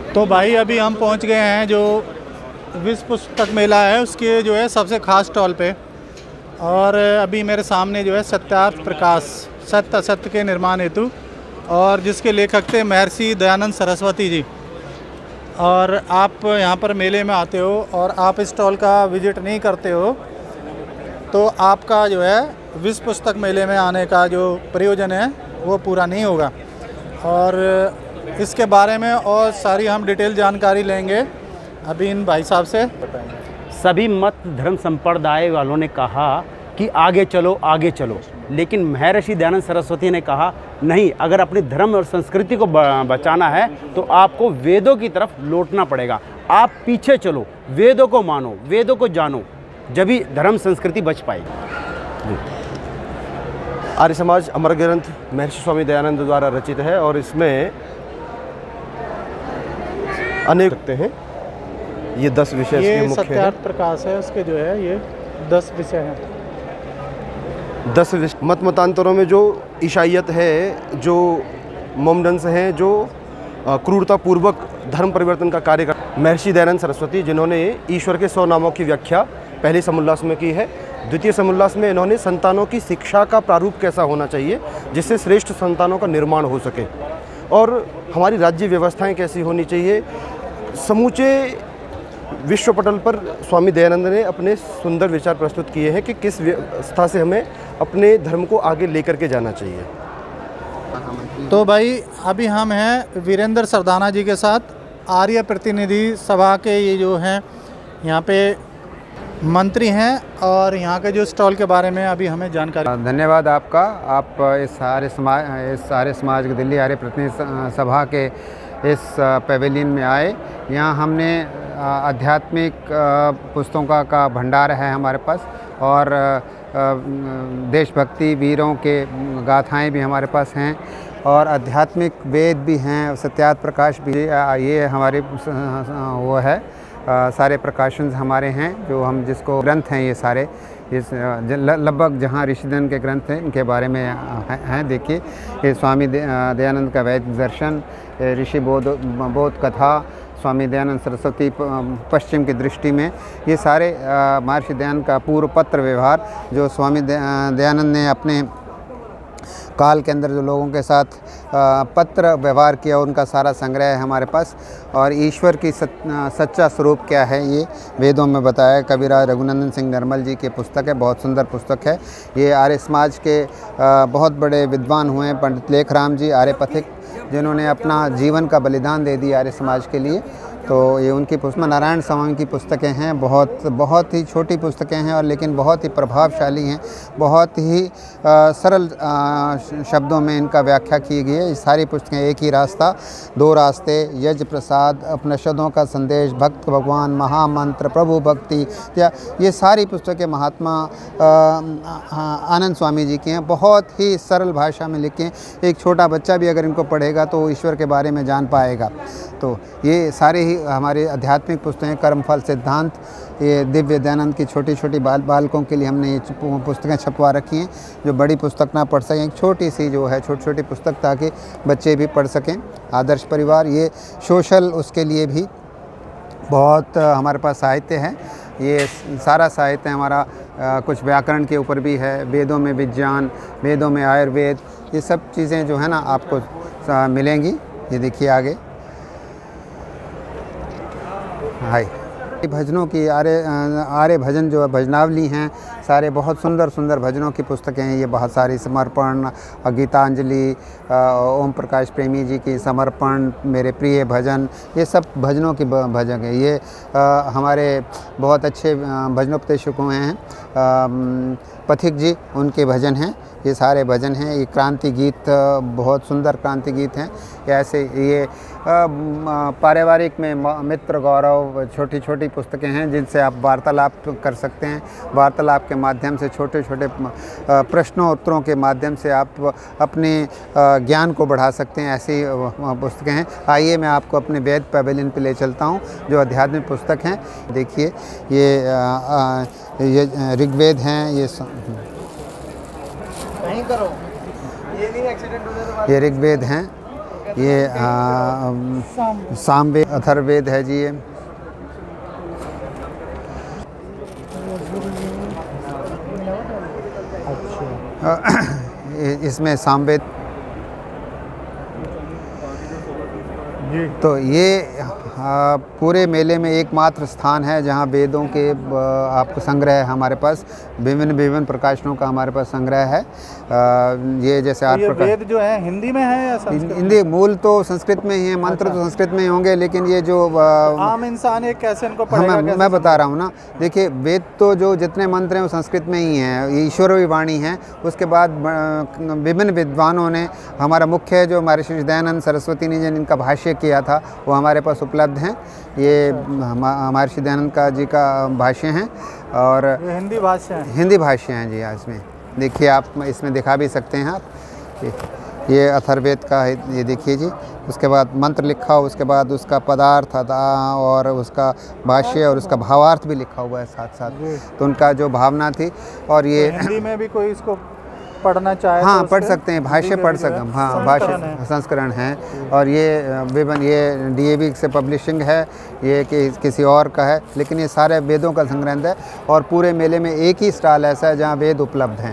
तो भाई अभी हम पहुंच गए हैं जो विश्व पुस्तक मेला है उसके जो है सबसे ख़ास स्टॉल पे। और अभी मेरे सामने जो है सत्यार्थ प्रकाश सत्य असत्य के निर्माण हेतु और जिसके लेखक थे महर्षि दयानंद सरस्वती जी। और आप यहाँ पर मेले में आते हो और आप इस स्टॉल का विजिट नहीं करते हो तो आपका जो है विश्व पुस्तक मेले में आने का जो प्रयोजन है वो पूरा नहीं होगा। और इसके बारे में और सारी हम डिटेल जानकारी लेंगे अभी इन भाई साहब से। सभी मत धर्म संप्रदाय वालों ने कहा कि आगे चलो, लेकिन महर्षि दयानंद सरस्वती ने कहा नहीं, अगर अपने धर्म और संस्कृति को बचाना है तो आपको वेदों की तरफ लौटना पड़ेगा। आप पीछे चलो, वेदों को मानो, वेदों को जानो, जब भी धर्म संस्कृति बच पाएगी। आर्य समाज अमर ग्रंथ महर्षि स्वामी दयानंद द्वारा रचित है और इसमें अनेक रखते हैं। ये 10 विषय इसके मुख्य हैं। सत्यार्थ प्रकाश है, उसके जो है ये 10 विषय हैं। 10 विषय मत मतांतरों में जो ईसाईयत है, जो मोमडन्स हैं, जो क्रूरतापूर्वक धर्म परिवर्तन का कार्य कर महर्षि दयानंद सरस्वती, जिन्होंने ईश्वर के 100 नामों की व्याख्या पहले समुल्लास में की है। द्वितीय समुल्लास में इन्होंने संतानों की शिक्षा का प्रारूप कैसा होना चाहिए जिससे श्रेष्ठ संतानों का निर्माण हो सके, और हमारी राज्य व्यवस्थाएं कैसी होनी चाहिए। समूचे विश्व पटल पर स्वामी दयानंद ने अपने सुंदर विचार प्रस्तुत किए हैं कि किस व्यवस्था से हमें अपने धर्म को आगे लेकर के जाना चाहिए। तो भाई अभी हम हैं वीरेंद्र सरदाना जी के साथ, आर्य प्रतिनिधि सभा के ये जो हैं यहाँ पे मंत्री हैं और यहाँ के जो स्टॉल के बारे में अभी हमें जानकारी। धन्यवाद आपका। आप इस आर्य समाज के दिल्ली आर्य प्रतिनिधि सभा के इस पेवेलियन में आए। यहाँ हमने आध्यात्मिक पुस्तकों का भंडार है हमारे पास, और देशभक्ति वीरों के गाथाएं भी हमारे पास हैं, और आध्यात्मिक वेद भी हैं, सत्यार्थ प्रकाश भी। ये हमारे वो है, सारे प्रकाशन हमारे हैं जो हम जिसको ग्रंथ हैं ये सारे, इस लगभग जहाँ ऋषिदन के ग्रंथ हैं इनके बारे में हैं। देखिए, ये स्वामी दयानंद का वैदिक दर्शन, ऋषि बोध कथा, स्वामी दयानंद सरस्वती पश्चिम की दृष्टि में, ये सारे महर्षि दयानंद का पूर्व पत्र व्यवहार जो स्वामी दयानंद ने अपने काल के अंदर जो लोगों के साथ पत्र व्यवहार किया, उनका सारा संग्रह है हमारे पास। और ईश्वर की सच्चा स्वरूप क्या है ये वेदों में बताया है। कविराज रघुनंदन सिंह नरमल जी की पुस्तक है, बहुत सुंदर पुस्तक है। ये आर्य समाज के बहुत बड़े विद्वान हुए हैं, पंडित लेखराम जी आर्यपथिक, जिन्होंने अपना जीवन का बलिदान दे दिया आर्य समाज के लिए। तो ये उनकी पुस्तक नारायण स्वामी की पुस्तकें हैं, बहुत ही छोटी पुस्तकें हैं और लेकिन बहुत ही प्रभावशाली हैं। बहुत ही सरल शब्दों में इनका व्याख्या की गई है। ये सारी पुस्तकें, एक ही रास्ता, 2 रास्ते, यज्ञ प्रसाद, उपनिषदों का संदेश, भक्त भगवान, महामंत्र, प्रभु भक्ति, ये सारी पुस्तकें महात्मा आनंद स्वामी जी की हैं। बहुत ही सरल भाषा में लिखे, एक छोटा बच्चा भी अगर इनको पढ़ेगा तो ईश्वर के बारे में जान पाएगा। तो ये सारे ही हमारे आध्यात्मिक पुस्तकें, कर्मफल सिद्धांत, ये दिव्य दयानंद की छोटी छोटी बालकों के लिए हमने ये पुस्तकें छपवा रखी हैं, जो बड़ी पुस्तक ना पढ़ सकें, एक छोटी सी जो है छोटी छोटी पुस्तक ताकि बच्चे भी पढ़ सकें। आदर्श परिवार, ये सोशल, उसके लिए भी बहुत हमारे पास साहित्य है। ये सारा साहित्य हमारा कुछ व्याकरण के ऊपर भी है, वेदों में विज्ञान, वेदों में आयुर्वेद, ये सब चीज़ें जो है ना आपको मिलेंगी। ये देखिए आगे, हाय, भजनों की आर्य भजन जो है भजनावली हैं, सारे बहुत सुंदर सुंदर भजनों की पुस्तकें हैं। ये बहुत सारी, समर्पण, गीतांजलि, ओम प्रकाश प्रेमी जी की समर्पण, मेरे प्रिय भजन, ये सब भजनों की भजन है। ये हमारे बहुत अच्छे भजनोपदेशक हुए हैं पथिक जी, उनके भजन हैं। ये सारे भजन हैं। ये क्रांति गीत, बहुत सुंदर क्रांति गीत हैं। ऐसे ये पारिवारिक में मित्र गौरव, छोटी छोटी पुस्तकें हैं जिनसे आप वार्तालाप कर सकते हैं। वार्तालाप के माध्यम से, छोटे छोटे प्रश्नों उत्तरों के माध्यम से आप अपने ज्ञान को बढ़ा सकते हैं। ऐसी पुस्तकें हैं। आइए मैं आपको अपने वेद पेवेलियन पे ले चलता हूँ जो आध्यात्मिक पुस्तक हैं। देखिए, ये ऋग्वेद हैं, ये ऋग्वेद हैं, ये सामवेद अथर्ववेद है जी। ये इसमें सामवेद, तो ये पूरे मेले में एकमात्र स्थान है जहाँ वेदों के आपको संग्रह हमारे पास, विभिन्न प्रकाशनों का हमारे पास संग्रह है। ये जैसे तो 8 ये प्रकार वेद जो है हिंदी में है या संस्कृत? हिंदी मूल तो संस्कृत में ही है, मंत्र तो संस्कृत में ही होंगे, लेकिन ये जो आम इंसान ये कैसे इनको पढ़ेगा? मैं बता रहा हूँ ना, देखिए वेद तो जो जितने मंत्र हैं वो संस्कृत में ही हैं, ये ईश्वरीय वाणी है। उसके बाद विभिन्न विद्वानों ने, हमारा मुख्य जो महर्षि दयानंद सरस्वती ने जिन इनका भाष्य किया था वो हमारे पास उपलब्ध हैं। ये महर्षि दयानंद का जी का भाष्य हैं और ये हिंदी भाषा है? हिंदी भाष्य हैं जी। इसमें देखिए, आप इसमें दिखा भी सकते हैं आप, ये अथर्ववेद का है, ये देखिए जी। उसके बाद मंत्र लिखा हो, उसके बाद उसका पदार्थ और उसका भाष्य और उसका भावार्थ भी लिखा हुआ है साथ साथ। तो उनका जो भावना थी, और ये तो हिंदी में भी कोई इसको पढ़ना चाहे हाँ तो पढ़ सकते हैं, भाष्य पढ़ सकते हैं, हाँ भाष्य संस्करण है। और ये विभिन्न, ये DAV से पब्लिशिंग है, ये किसी और का है, लेकिन ये सारे वेदों का संग्रह है। और पूरे मेले में एक ही स्टॉल ऐसा है जहाँ वेद उपलब्ध हैं।